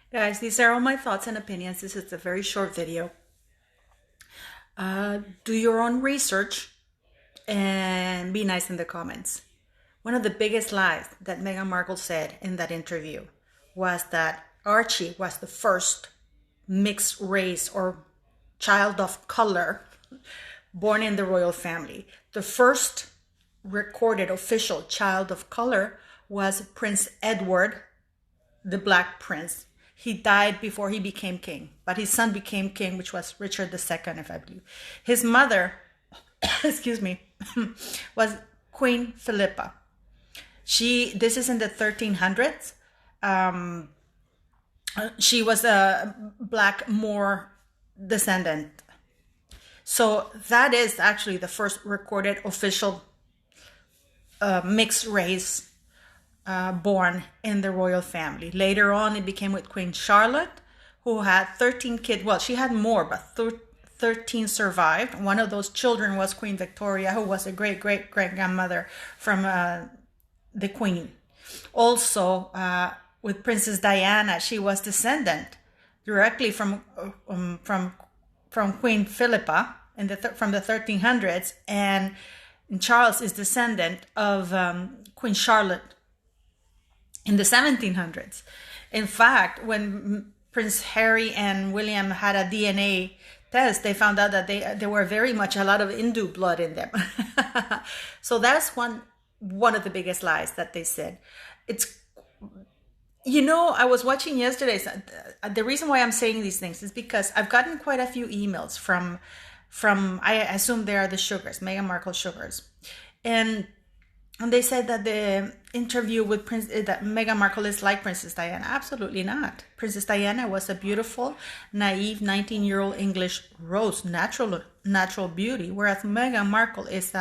Guys, these are all my thoughts and opinions. This is a very short video. Do your own research and be nice in the comments. One of the biggest lies that Meghan Markle said in that interview was that Archie was the first mixed race or child of color born in the royal family. The first recorded official child of color was Prince Edward, the Black Prince. He died before he became king, but his son became king, which was Richard II, if I believe. His mother, excuse me, was Queen Philippa. This is in the 1300s. She was a Black Moor descendant. So that is actually the first recorded official mixed race born in the royal family. Later on, it became with Queen Charlotte, who had 13 kids. Well, she had more, but 13 survived. One of those children was Queen Victoria, who was a great-great-great-grandmother from the Queen. Also, with Princess Diana, she was descendant directly from Queen Philippa from the 1300s, and Charles is descendant of Queen Charlotte in the 1700s. In fact, when Prince Harry and William had a DNA test, they found out that there were very much a lot of Hindu blood in them. So that's one of the biggest lies that they said. I was watching yesterday. The reason why I'm saying these things is because I've gotten quite a few emails from I assume they are the sugars, Meghan Markle sugars, and they said that the interview with that Meghan Markle is like Princess Diana. Absolutely not. Princess Diana was a beautiful, naive 19-year-old English rose, natural beauty, whereas Meghan Markle is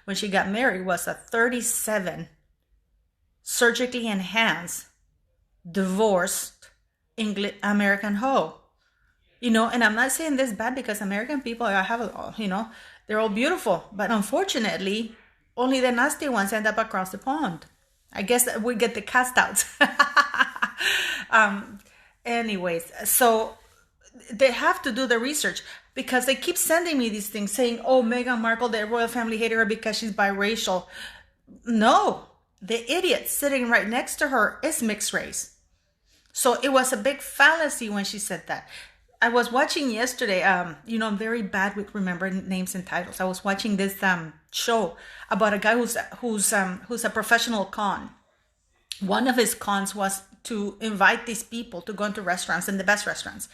when she got married was a 37, surgically enhanced, divorced English American hoe. And I'm not saying this bad because American people they're all beautiful, but unfortunately, only the nasty ones end up across the pond. I guess we get the cast outs. Anyways, so they have to do the research because they keep sending me these things saying, oh, Meghan Markle, the royal family hated her because she's biracial. No, the idiot sitting right next to her is mixed race. So it was a big fallacy when she said that. I was watching yesterday, I'm very bad with remembering names and titles. I was watching this show about a guy who's a professional con. One of his cons was to invite these people to go into restaurants, and the best restaurants.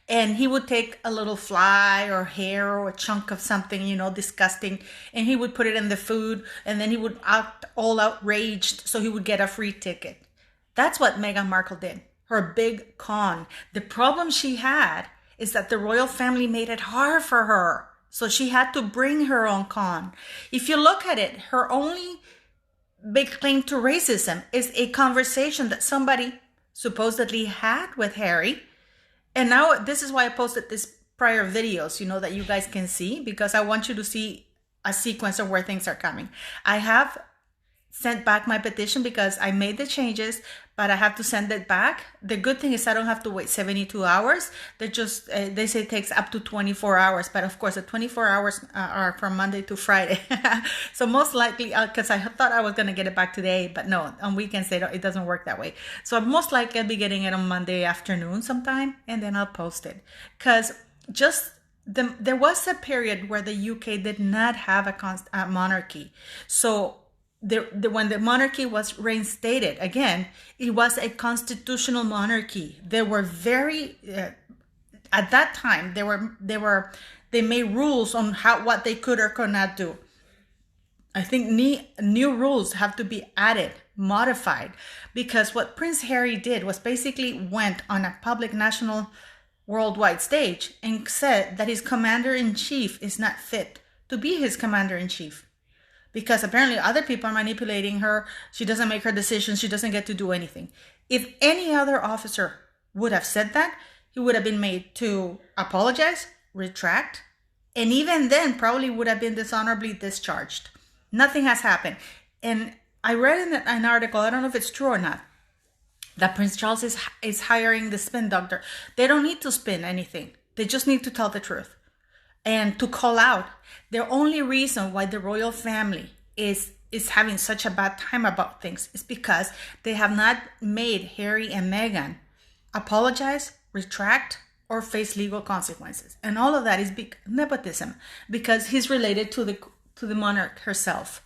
And he would take a little fly or hair or a chunk of something, disgusting, and he would put it in the food, and then he would act all outraged so he would get a free ticket. That's what Meghan Markle did. Her big con. The problem she had is that the royal family made it hard for her. So she had to bring her own con. If you look at it, her only big claim to racism is a conversation that somebody supposedly had with Harry. And now this is why I posted this prior videos, that you guys can see, because I want you to see a sequence of where things are coming. I have sent back my petition because I made the changes, but I have to send it back. The good thing is I don't have to wait 72 hours. They say it takes up to 24 hours, but of course the 24 hours are from Monday to Friday. So most likely, because I thought I was going to get it back today, but no, on weekends it doesn't work that way. So most likely I'll be getting it on Monday afternoon sometime, and then I'll post it. Because there was a period where the UK did not have a monarchy. So when the monarchy was reinstated again, it was a constitutional monarchy. They were at that time they made rules on what they could or could not do. I think new rules have to be added, modified, because what Prince Harry did was basically went on a public national worldwide stage and said that his commander-in-chief is not fit to be his commander-in-chief. Because apparently other people are manipulating her. She doesn't make her decisions. She doesn't get to do anything. If any other officer would have said that, he would have been made to apologize, retract, and even then probably would have been dishonorably discharged. Nothing has happened. And I read in an article, I don't know if it's true or not, that Prince Charles is hiring the spin doctor. They don't need to spin anything. They just need to tell the truth and to call out. The only reason why the royal family is having such a bad time about things is because they have not made Harry and Meghan apologize, retract, or face legal consequences. And all of that is nepotism, because he's related to the monarch herself.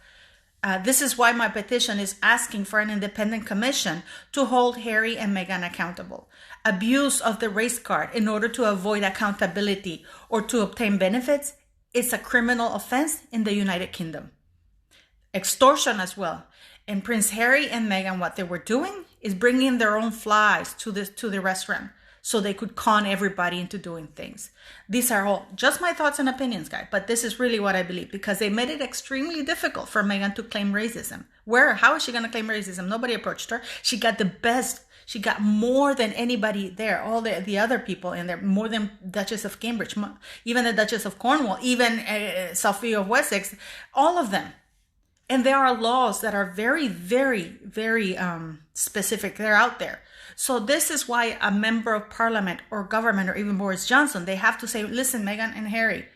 This is why my petition is asking for an independent commission to hold Harry and Meghan accountable. Abuse of the race card in order to avoid accountability or to obtain benefits is a criminal offense in the United Kingdom. Extortion as well. And Prince Harry and Meghan, what they were doing is bringing their own flies to the restaurant so they could con everybody into doing things. These are all just my thoughts and opinions, guys, but this is really what I believe, because they made it extremely difficult for Meghan to claim racism. How is she going to claim racism? Nobody approached her. She got the best. She got more than anybody there, all the other people in there, more than Duchess of Cambridge, even the Duchess of Cornwall, even Sophia of Wessex, all of them. And there are laws that are very, very, very specific. They're out there. So this is why a member of parliament or government, or even Boris Johnson, they have to say, listen, Meghan and Harry,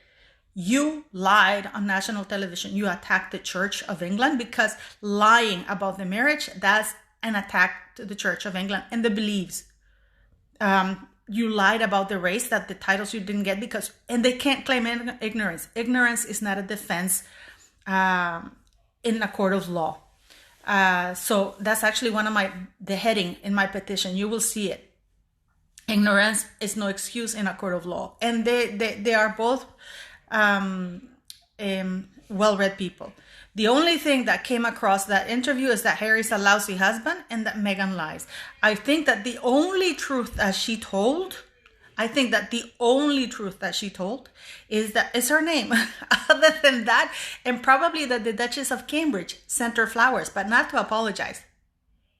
you lied on national television. You attacked the Church of England, because lying about the marriage, that's an attack to the Church of England and the beliefs. You lied about the race, that the titles you didn't get and they can't claim ignorance. Ignorance is not a defense in a court of law. So that's actually the heading in my petition. You will see it. Ignorance is no excuse in a court of law. And they are both well-read people. The only thing that came across that interview is that Harry's a lousy husband and that Meghan lies. I think that the only truth that she told is her name. Other than that, and probably that the Duchess of Cambridge sent her flowers, but not to apologize,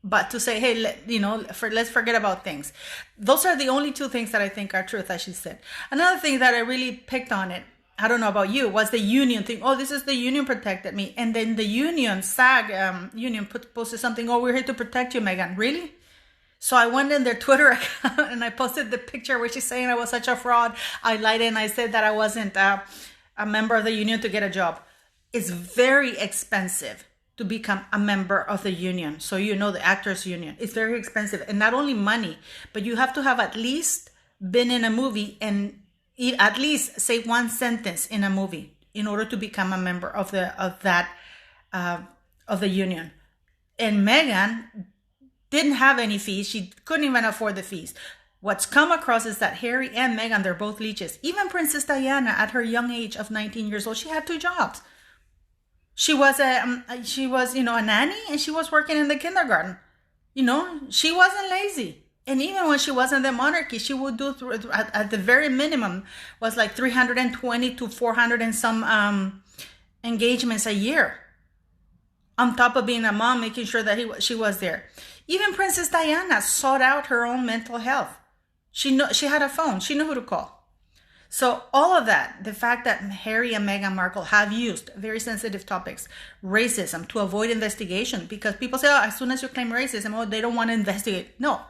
but to say, hey, let's forget about things. Those are the only two things that I think are truth, as she said. Another thing that I really picked on it, I don't know about you, was the union thing. Oh, this is the union protected me. And then the union, SAG union, posted something, oh, we're here to protect you, Meghan. Really? So I went in their Twitter account and I posted the picture where she's saying I was such a fraud. I lied and I said that I wasn't a member of the union to get a job. It's very expensive to become a member of the union. So the actors union. It's very expensive. And not only money, but you have to have at least been in a movie and at least say one sentence in a movie in order to become a member of the union. And Meghan didn't have any fees. She couldn't even afford the fees. What's come across is that Harry and Meghan, they're both leeches. Even Princess Diana, at her young age of 19 years old, she had 2 jobs. She was a nanny, and she was working in the kindergarten. She wasn't lazy. And even when she was in the monarchy, she would do at the very minimum was like 320 to 400 and some engagements a year. On top of being a mom, making sure that she was there. Even Princess Diana sought out her own mental health. She had a phone. She knew who to call. So all of that, the fact that Harry and Meghan Markle have used very sensitive topics, racism, to avoid investigation, because people say, as soon as you claim racism, they don't want to investigate. No.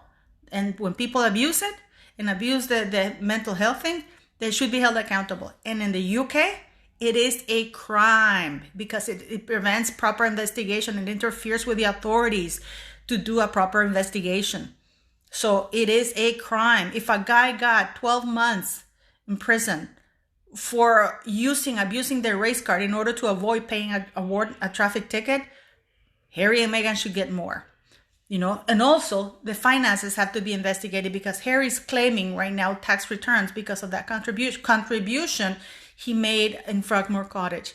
And when people abuse it and abuse the mental health thing, they should be held accountable. And in the UK, it is a crime because it prevents proper investigation and interferes with the authorities to do a proper investigation. So it is a crime. If a guy got 12 months in prison for abusing their race card in order to avoid paying a traffic ticket, Harry and Meghan should get more. And also the finances have to be investigated, because Harry's claiming right now tax returns because of that contribution he made in Frogmore Cottage.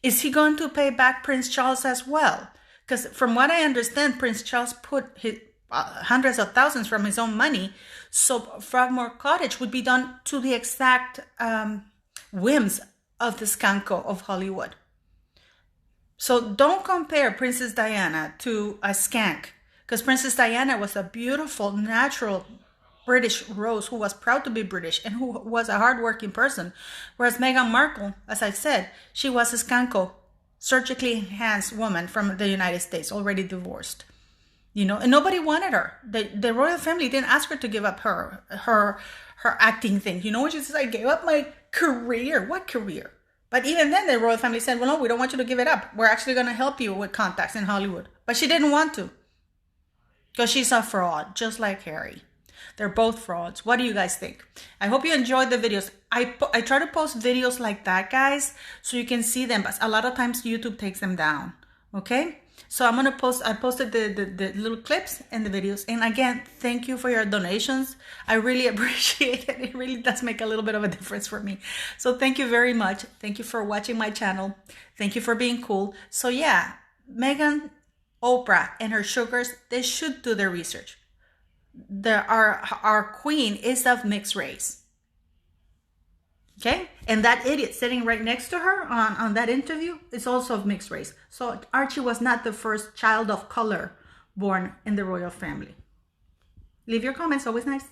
Is he going to pay back Prince Charles as well? Because from what I understand, Prince Charles put his hundreds of thousands from his own money. So Frogmore Cottage would be done to the exact whims of the skanko of Hollywood. So don't compare Princess Diana to a skank, because Princess Diana was a beautiful, natural British rose who was proud to be British and who was a hardworking person. Whereas Meghan Markle, as I said, she was a skanko, surgically enhanced woman from the United States, already divorced. you know, and nobody wanted her. The royal family didn't ask her to give up her acting thing. You know, she says, I gave up my career. What career? But even then, the royal family said, well, no, we don't want you to give it up. We're actually going to help you with contacts in Hollywood. But she didn't want to, because she's a fraud, just like Harry. They're both frauds. What do you guys think? I hope you enjoyed the videos. I try to post videos like that, guys, so you can see them. But a lot of times YouTube takes them down. Okay? So I'm going to post, I posted the little clips and the videos. And again, thank you for your donations. I really appreciate it. It really does make a little bit of a difference for me. So thank you very much. Thank you for watching my channel. Thank you for being cool. So yeah, Meghan, Oprah, and her sugars, they should do their research. Our queen is of mixed race. Okay, and that idiot sitting right next to her on that interview is also of mixed race. So Archie was not the first child of color born in the royal family. Leave your comments, always nice.